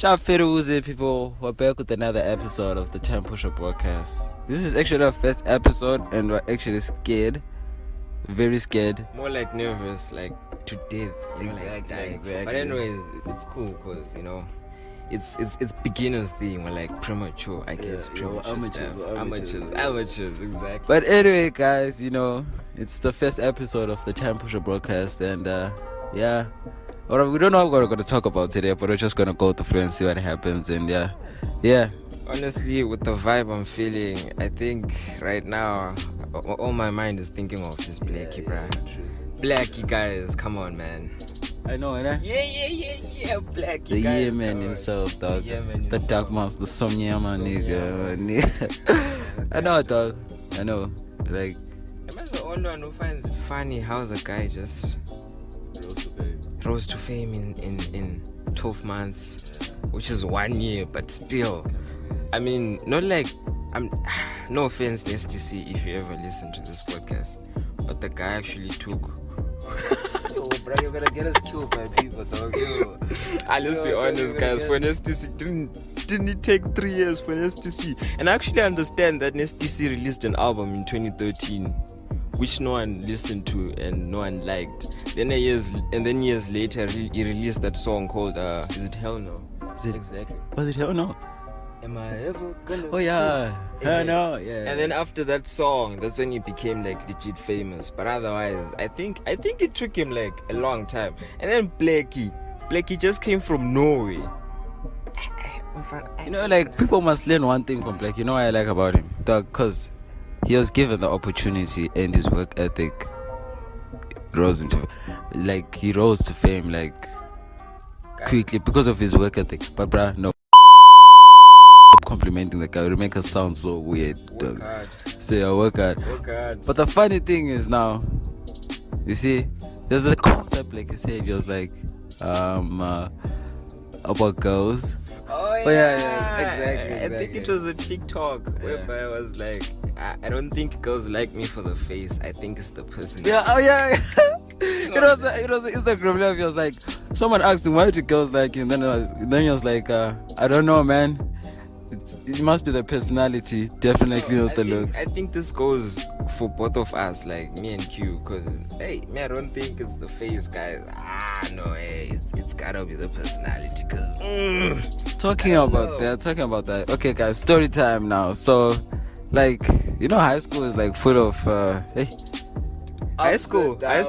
Sharp Feruze, people. We're back with another episode of the Pusha Podcast. This is actually our first episode, and we're actually scared. Very scared. More like nervous, like to death. Exactly. But anyways, it's cool because it's beginners thing. We're like premature, I guess. Amateurs, exactly. But anyway, guys, it's the first episode of the Pusha Broadcast, and yeah. Or we don't know what we're going to talk about today, but we're just going to go through and see what happens. And yeah. Honestly, with the vibe I'm feeling, I think right now, all my mind is thinking of is Blackie, bruh. Blackie, guys, come on, man. I know, innit? Yeah, Blackie, the guys. The man himself, dog. The dark monster, the Somnyama nigga. I know, dog. I know. Like, am I the only one who finds it funny how the guy just rose to fame in 12 months, which is 1 year, but still, I mean, not like no offense to STC if you ever listen to this podcast, but the guy actually took yo, bro, you're gonna get us killed by people, dog. Let's be honest, guys. For an STC, didn't it take 3 years for an STC? And I actually understand that an STC released an album in 2013 which no one listened to and no one liked. Then years later, he released that song called "Is It Hell No?" Is it exactly? Was it Hell No? Am I ever gonna? Oh yeah, Hell No, yeah. And then after that song, that's when he became like legit famous. But otherwise, I think it took him like a long time. And then Blackie just came from nowhere. Like people must learn one thing from Blackie. You know what I like about him, dog? Cause he was given the opportunity, and his work ethic rose to fame quickly because of his work ethic. But bruh, no, complimenting the guy would make us sound so weird. Work hard. Say I work hard. But the funny thing is now, you see, there's a concept like he said. He was like, about girls. Oh yeah, exactly. I think it was a TikTok whereby I was like, I don't think girls like me for the face. I think it's the person. Yeah, it was an Instagram live. He was like, someone asked him, why do girls like you? And then he was like, I don't know, man. It must be the personality, definitely not the looks. I think this goes for both of us, like me and Q, because hey, me, I don't think it's the face, guys. No, it's gotta be the personality. Cause talking about that. Okay, guys, story time now. So, high school is like full of high school. I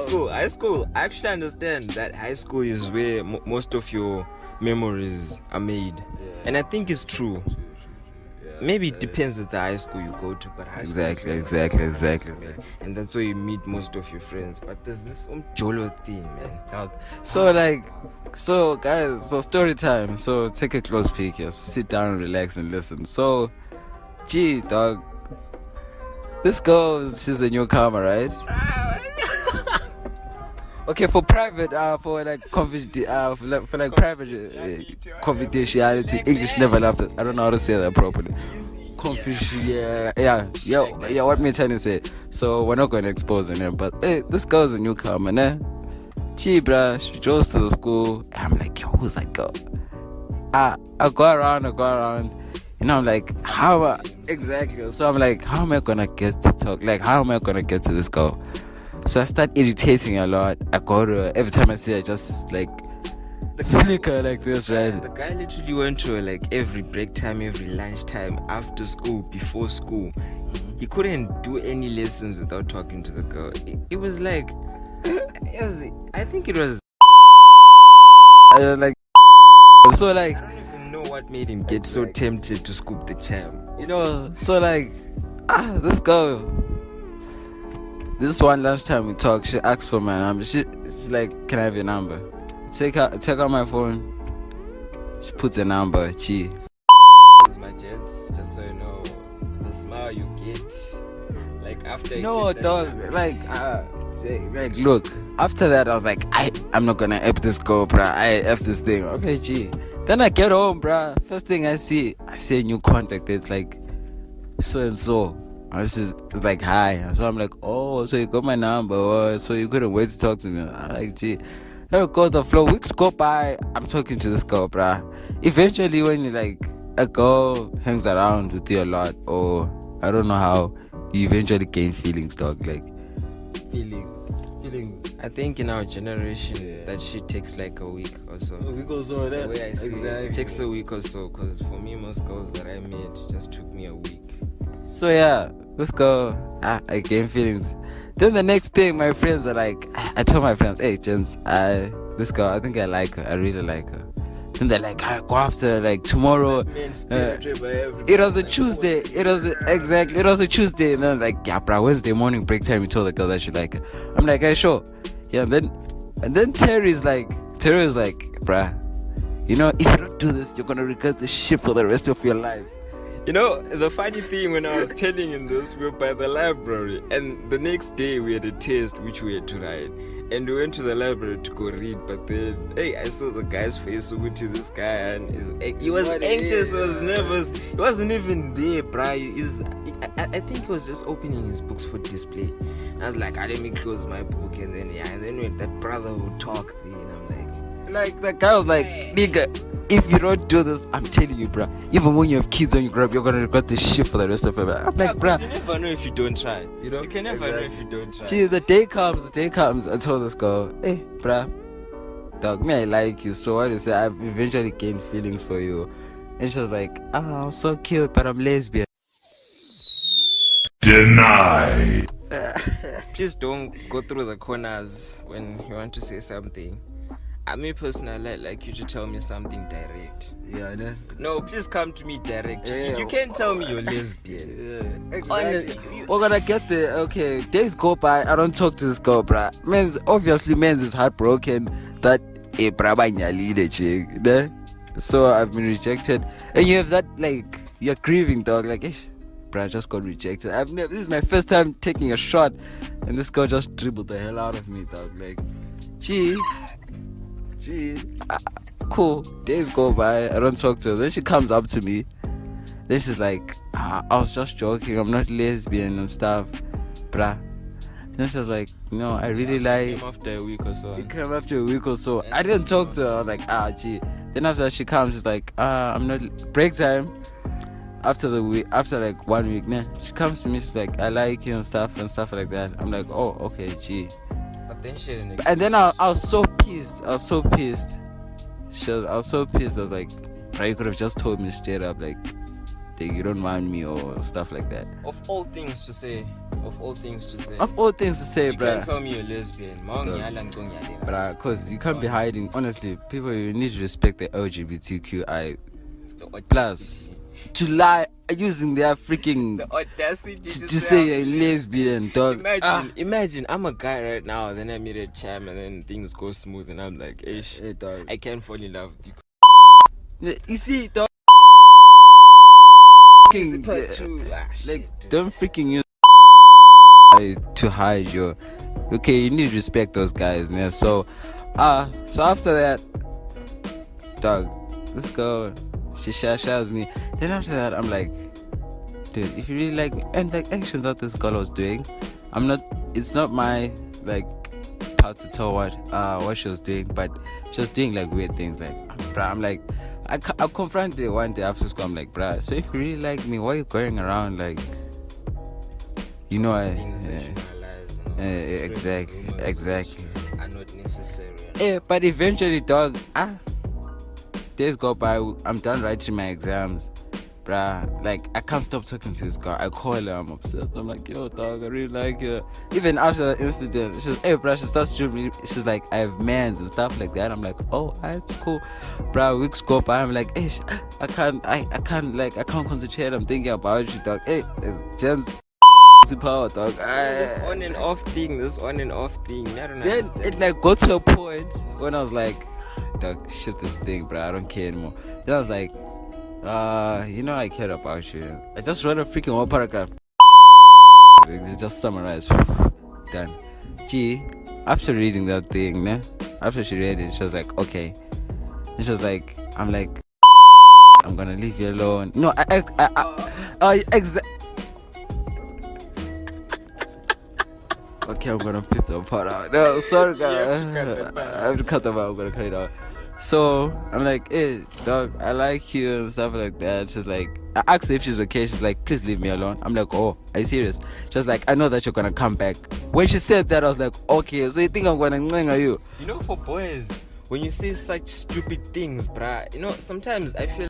actually understand that high school is where most of your memories are made, and I think it's true. Maybe it depends on the high school you go to, but high school exactly. And that's where you meet most of your friends. But there's this Jolo thing, man. Dog. So guys, story time. So take a close peek here. Sit down, relax, and listen. So, gee, dog. This girl, she's a newcomer, right? Okay, for private, private confidentiality. English never loved it. I don't know how to say that properly. Yeah. What me trying to say? So we're not going to expose her name, but hey, this girl's a newcomer, ne? Gee, bruh, she goes to the school. I'm like, yo, who's that girl? I go around. I'm like, exactly. So I'm like, how am I gonna get to talk? Like, how am I gonna get to this girl? So I start irritating a lot. I go to her. Every time I see her, just like flicker like this, right? The guy literally went to her like every break time, every lunch time, after school, before school. He couldn't do any lessons without talking to the girl. It was like, I think it was so I don't even know what made him get so tempted to scoop the champ. So this girl. This one lunchtime we talk. She asked for my number. She's like, "Can I have your number?" Take out my phone. She puts a number. Gee. My gents, just so you know, the smile you get, like after. No, dog. Look. After that, I was like, I'm not gonna F this girl, bruh. I F this thing. Okay, gee. Then I get home, bruh. First thing I see a new contact. It's like so and so. It's like, hi. So I'm like, oh, so you got my number. Oh, so you couldn't wait to talk to me. I'm like, gee. let her go with the flow. Weeks go by, I'm talking to this girl, bruh. Eventually, when you like a girl hangs around with you a lot, or I don't know how, you eventually gain feelings, dog. Like feelings. I think in our generation that shit takes like a week or so. A week or so. The way I see it takes a week or so. Because for me, most girls that I met just took me a week. So yeah, this girl, I gain feelings. Then the next thing, my friends are like, I told my friends, hey, gents, this girl, I think I like her. I really like her. Then they're like, go after like tomorrow. It was a Tuesday. It was a Tuesday. And then like, yeah, bro, Wednesday morning break time, you told the girl that you like her. I'm like, hey, sure. Yeah, and then Terry's like, bruh, you know, if you don't do this, you're gonna regret this shit for the rest of your life. You know, the funny thing, when I was telling him this, we were by the library, and the next day we had a test which we had to write, and we went to the library to go read. But then, hey, I saw the guy's face. So went to this guy, and he was anxious, he was nervous. He wasn't even there, bro. I think he was just opening his books for display. And I was like, let me close my book, and then when that brother would talk, then I'm like the guy was like, nigga, if you don't do this, I'm telling you, bruh, even when you have kids when you grow up, you're gonna regret this shit for the rest of your life. I'm like, bruh, you never know if you don't try. You know, you can never know if you don't try. Gee, the day comes. I told this girl, hey, bruh, dog, me, I like you. So what do you say? I've eventually gained feelings for you. And she was like, I'm so cute, but I'm lesbian. Denied. Please don't go through the corners when you want to say something. I mean, personally, I'd like you to tell me something direct. Yeah, I know. No, please come to me direct. Yeah. You can't tell me you're lesbian. Yeah, exactly. We're gonna get there. Okay, days go by. I don't talk to this girl, bruh. Men's is heartbroken that a braba nyali chick. So I've been rejected, and you have that like you're grieving, dog. Like, bruh, I just got rejected. This is my first time taking a shot, and this girl just dribbled the hell out of me, dog. Like, gee, cool. Days go by, I don't talk to her. Then she comes up to me. Then she's like, I was just joking, I'm not lesbian and stuff, bruh. Then she was like, no, I really like. Came after a week or so. It came after a week or so. I didn't talk to her. I was like, gee. Then after that, she comes, she's like, I'm not. Break time. After like 1 week, she comes to me, she's like, I like you and stuff like that. I'm like, oh, okay, gee. Then she didn't. And then I was so pissed. I was so pissed. I was like, bro, you could have just told me straight up, like you don't want me or stuff like that. Of all things to say, bro. You can't tell me you're lesbian, bro, because you can't be hiding. Honestly, people, you need to respect the LGBTQI plus. To lie using their freaking the audacity to say you're lesbian, dog. Imagine I'm a guy right now, then I meet a cham and then things go smooth and I'm like, hey, dog, I can't fall in love with you. You see, dog, don't freaking use to hide your. Okay, you need to respect those guys, man. So after that, dog, let's go. She shows me. Then after that, I'm like, dude, if you really like me, and the actions that this girl was doing, it's not my like part to tell what she was doing, but she was doing like weird things. Like, bruh, I'm like, I confronted her one day after school. I'm like, bruh, so if you really like me, why are you going around like, you know, exactly, are not necessary. Yeah, but eventually, dog, days go by, I'm done writing my exams, bruh. Like, I can't stop talking to this girl. I call her, I'm obsessed. I'm like, yo, dog, I really like you. Even after the incident, she's, hey, bruh, she starts shooting me. She's like, I have mans and stuff like that. I'm like, oh, it's cool, bruh. Weeks go by, I'm like, hey, I can't concentrate. I'm thinking about you, dog. Hey, it's Jen's power, dog. This on and off thing. I don't know. Then it like got to a point when I was like, dog, shit this thing, bro, I don't care anymore. Then I was like, I care about you. I just wrote a freaking one paragraph. Just summarize. Done. Gee, after reading that thing, after she read it, she was like, okay. And she was like, I'm like, I'm gonna leave you alone. No, Okay, I'm gonna flip the part out. No, sorry, guys. You have to cut that part out. I have to cut them out. I'm gonna cut it out. So I'm like, hey, dog, I like you and stuff like that. She's like, I asked her if she's okay. She's like, please leave me alone. I'm like, oh, are you serious? She's like, I know that you're gonna come back. When she said that, I was like, okay, so you think I'm gonna ngenga you? You know, for boys, when you say such stupid things, bruh, you know, sometimes I feel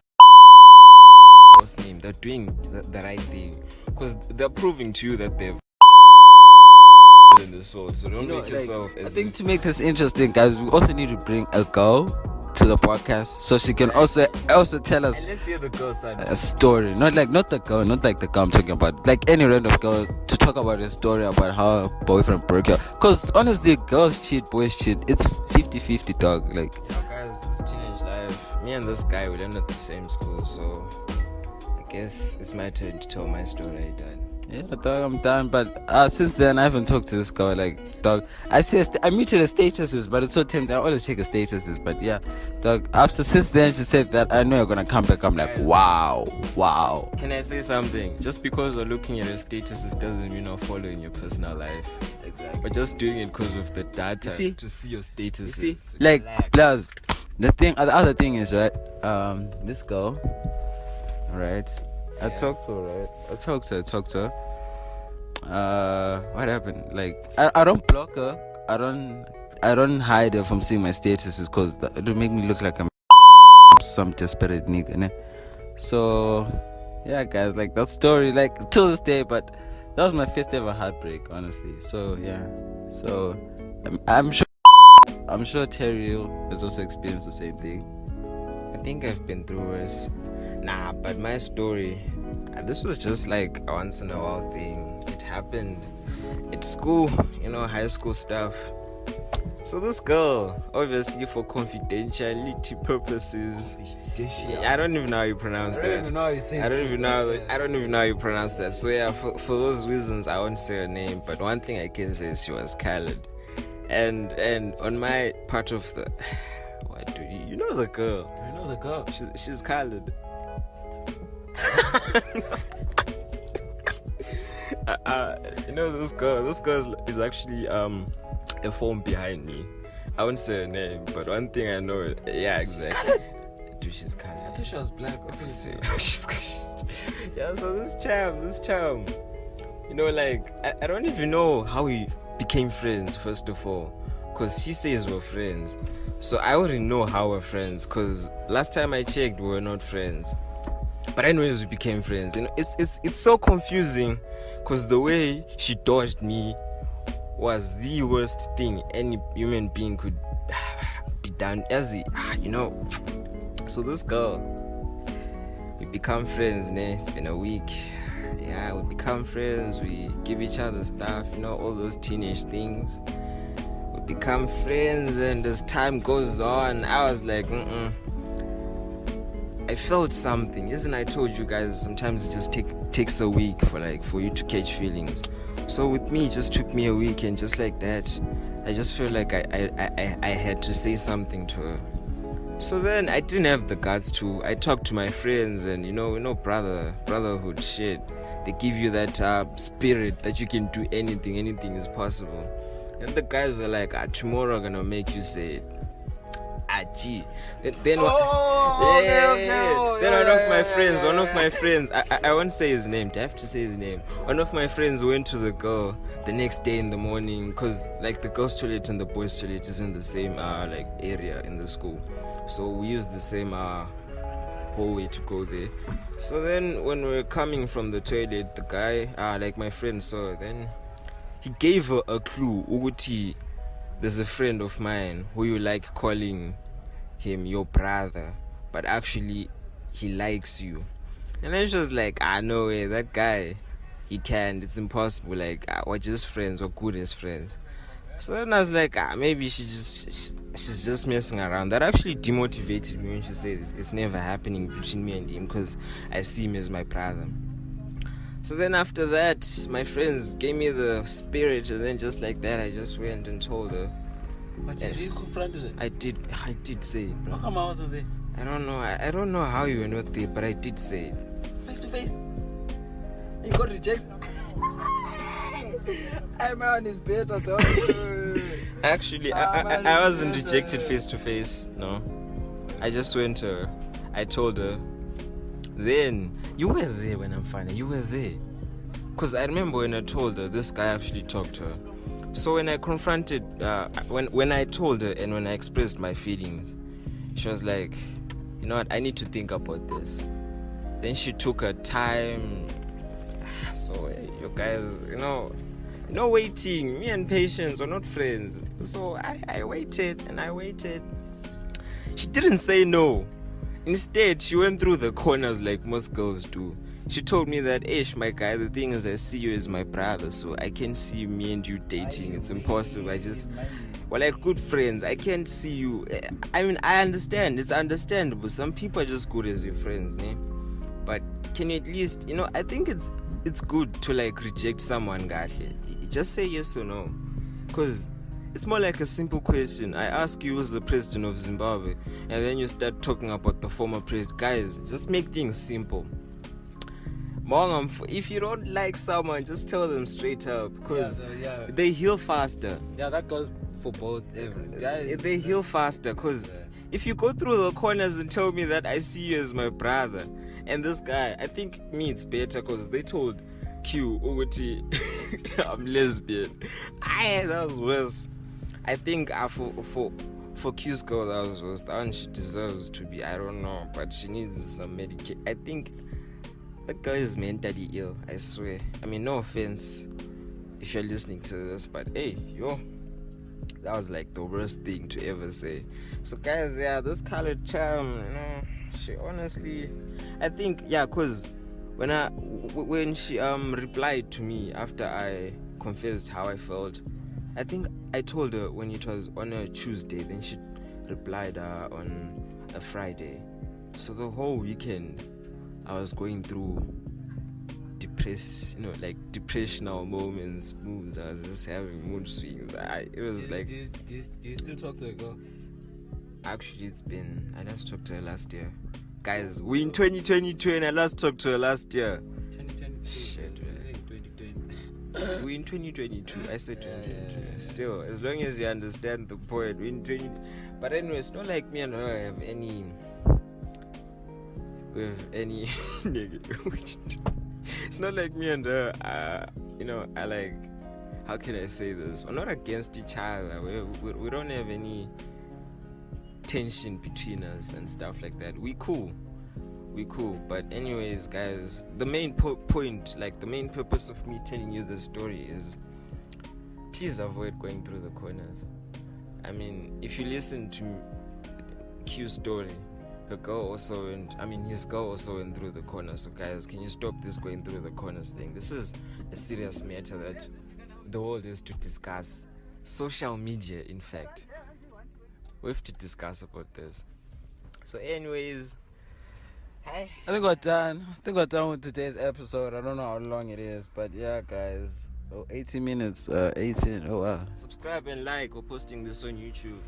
what's name, they're doing the right thing. Because they're proving to you that they've in the soul. So don't make yourself I as think to make this interesting, guys, we also need to bring a girl to the podcast so she can also tell us and let's hear the girl side. a story. Not like the girl I'm talking about. Like any random girl to talk about a story about how her boyfriend broke her. Because honestly, girls cheat, boys cheat. It's 50-50, dog. Like, You know, guys, this teenage life, me and this guy, we learned at the same school, so I guess it's my turn to tell my story, Dad. yeah, dog, I'm done. But since then, I haven't talked to this girl. Like, dog, I muted her statuses, but it's so tempting. I always check her statuses. But yeah, dog, since then, she said that I know you're gonna come back. I'm like, wow. Can I say something? Just because we're looking at your statuses doesn't mean you're following your personal life. Exactly. We're just doing it because of the data You see? to see your statuses. You see, So like, relax. plus, the other thing is, right, this girl, right, I Yeah. talked to her, right, I talked to her, what happened, like, I don't block her, I don't hide her from seeing my statuses, because it'll make me look like I'm some desperate nigga, ne? So, yeah, guys, like, that story, like, till this day, but that was my first ever heartbreak, honestly, so, yeah, so, I'm sure Terry has also experienced the same thing. I think I've been through worse. Nah, but my story, this was just like a once in a while thing. It happened at school, you know, high school stuff. So this girl, obviously for confidentiality purposes, I don't even know how you pronounce that. I don't even know how you pronounce that. So yeah, for those reasons, I won't say her name. But one thing I can say is she was colored. And on my part of the, what do you know the girl? You know the girl. She's colored. You know this girl is actually a phone behind me. I won't say her name, but one thing I know, yeah, exactly. Dude, she's colored. I thought she was black. Yeah, so this charm, you know, like I don't even know how we became friends, first of all, because he says we're friends, so I wouldn't know how we're friends, because last time I checked we were not friends, but anyways we became friends. You know, it's so confusing, because the way she dodged me was the worst thing any human being could be done, you know. So this girl, we become friends, ne? It's been a week. Yeah, we become friends, we give each other stuff, you know, all those teenage things. We become friends, and as time goes on, I was like, I felt something. Isn't I told you guys sometimes it just takes a week for you to catch feelings. So with me, it just took me a week, and just like that, I just felt like I had to say something to her. So then I didn't have the guts to. I talked to my friends, and you know, brotherhood shit. They give you that spirit that you can do anything is possible. And the guys are like, tomorrow I'm gonna make you say it. Gee. Then one of my friends, I won't say his name. Do I have to say his name? One of my friends went to the girl the next day in the morning, because like the girls' toilet and the boys' toilet is in the same like area in the school. So we use the same hallway to go there. So then when we were coming from the toilet, the guy, like my friend saw, then he gave her a clue. Uguti, there's a friend of mine who you like calling him your brother, but actually he likes you. And then she was like, no way, that guy, he can't, it's impossible, like we're just friends, we're good as friends. So then I was like, maybe she's just messing around. That actually demotivated me when she said it's never happening between me and him, because I see him as my brother. So then after that, my friends gave me the spirit, and then just like that, I just went and told her. But you really confronted her? I did say it, bro. How come I wasn't there? I don't know. I don't know how you were not there, but I did say it. Face to face. You got rejected. Hey man, it's better though. Actually, I wasn't rejected face to face. No, I just went to. I told her. Then you were there when I'm funny. You were there, cause I remember when I told her this guy actually talked to her. So when I confronted, when I told her and when I expressed my feelings, she was like, you know what? I need to think about this. Then she took her time. So you guys, waiting. Me and Patience are not friends. So I waited and I waited. She didn't say no. Instead, she went through the corners like most girls do. She told me that, Ish, my guy, the thing is I see you as my brother, so I can't see me and you dating. It's impossible. We're like good friends. I can't see you. I mean, I understand. It's understandable. Some people are just good as your friends, ne? But can you at least, I think it's good to like reject someone, gahle. Just say yes or no. Because it's more like a simple question. I ask you who's the president of Zimbabwe, and then you start talking about the former president. Guys, just make things simple. If you don't like someone, just tell them straight up, because they heal faster. Yeah, that goes for both. They heal faster, because if you go through the corners and tell me that I see you as my brother, and this guy, I think me it's better, because they told Q, I'm lesbian. That was worse. I think for Q's girl, that was worse. That one, she deserves to be, I don't know, but she needs some medication. I think that girl is mentally ill, I swear. I mean, no offense if you're listening to this, but hey, that was like the worst thing to ever say. So guys, this colored charm, she honestly, I think, cause when she replied to me after I confessed how I felt, I think I told her when it was on a Tuesday, then she replied on a Friday. So the whole weekend I was going through depressional moods. I was just having mood swings. It was like. Do you still talk to a girl? Actually, I last talked to her last year. Guys, we in 2022 and I last talked to her last year. 2022. Shit, man. 2020. We in 2022. I said 2022. Yeah. Still, as long as you understand the point, we in 20. But anyway, it's not like me and her have any. It's not like me and her I like, how can I say this, we're not against each other. We don't have any tension between us and stuff like that. We cool. But anyways, guys, the main point, like the main purpose of me telling you this story is, please avoid going through the corners. I mean, if you listen to Q's story, his girl also went through the corners. So guys, can you stop this going through the corners thing? This is a serious matter that the world is to discuss. Social media, in fact, we have to discuss about this. So anyways, I think we're done with today's episode. I don't know how long it is, but yeah, guys, 18 minutes. 18. Oh wow. Subscribe and like. We're posting this on YouTube.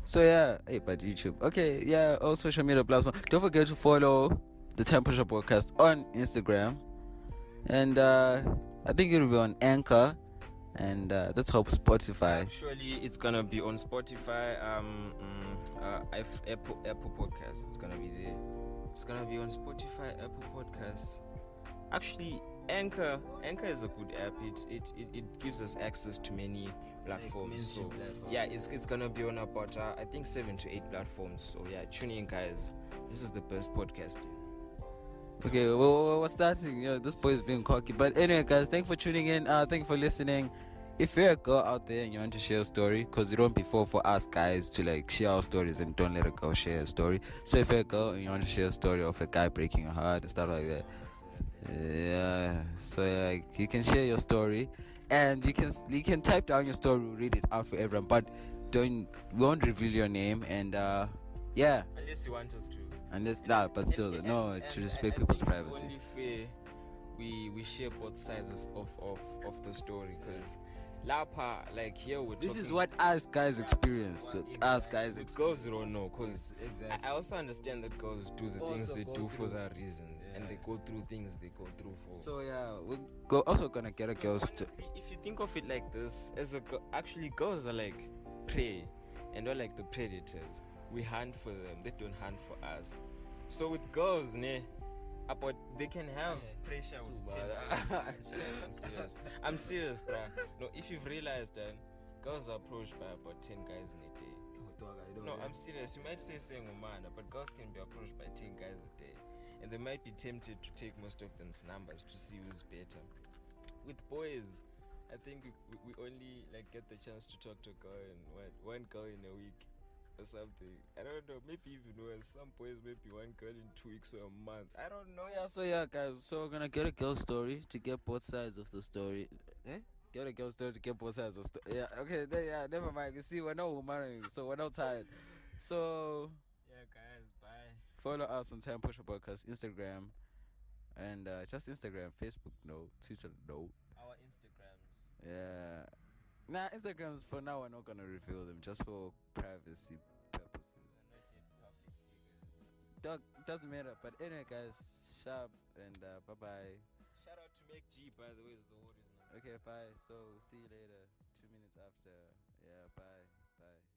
So yeah, but YouTube. Okay, yeah, all social media platforms. Don't forget to follow the Pusha Podcast on Instagram. And I think it'll be on Anchor. And let's hope Spotify. Actually, it's gonna be on Spotify, Apple Podcasts. It's gonna be there. It's gonna be on Spotify, Apple Podcasts. Actually, Anchor is a good app. It gives us access to many platforms. So yeah, it's gonna be on about I think 7 to 8 platforms. So yeah, tune in, guys. This is the best podcasting. Okay, well, we're starting. This boy is being cocky. But anyway, guys, thank you for tuning in. Thank you for listening. If you're a girl out there and you want to share a story, because it won't be for us guys to like share our stories and don't let a girl share a story. So if you're a girl and you want to share a story of a guy breaking your heart and stuff like that, so you can share your story and you can type down your story, we'll read it out for everyone, but we won't reveal your name. And unless you want us to, but still to respect people's privacy. It's only fair we share both sides of the story, because Lapa, like here we're This is talking- what us guys experience. Us guys With experience. girls don't know, because Exactly. I also understand that girls do the Also things they go do for through- their reasons, and Yeah. they go through things they go through for. So yeah, we're also gonna get a girl. Honestly, if you think of it like this, as a actually girls are like prey, and we're like the predators. We hunt for them; they don't hunt for us. So with girls, about they can have pressure with 10 guys. Yes, I'm serious, bruh. No, if you've realized that girls are approached by about 10 guys in a day. No, I'm serious. You might say saying woman, but girls can be approached by 10 guys a day, and they might be tempted to take most of them's numbers to see who's better. With boys, I think we only like get the chance to talk to a girl in one girl in a week or something. I don't know. Maybe even worse. Some boys maybe one girl in 2 weeks or a month. I don't know. So yeah, guys. So we're gonna get a girl story to get both sides of the story. Get a girl story to get both sides of the story. Yeah. Okay. Never mind. You see, we're not marrying, so we're not tired. So Yeah, guys. Bye. follow us on Time Pusha Podcast, Instagram, and just Instagram, Facebook, no, Twitter, no. Our Instagrams. Yeah. Nah, Instagrams for now we're not gonna reveal them just for privacy purposes. We're not yet public figures. Dog, doesn't matter. But anyway, guys, sharp and bye bye. Shout out to Make G, by the way, is the whole reason. Okay, bye. So see you later. 2 minutes after. Yeah, bye. Bye.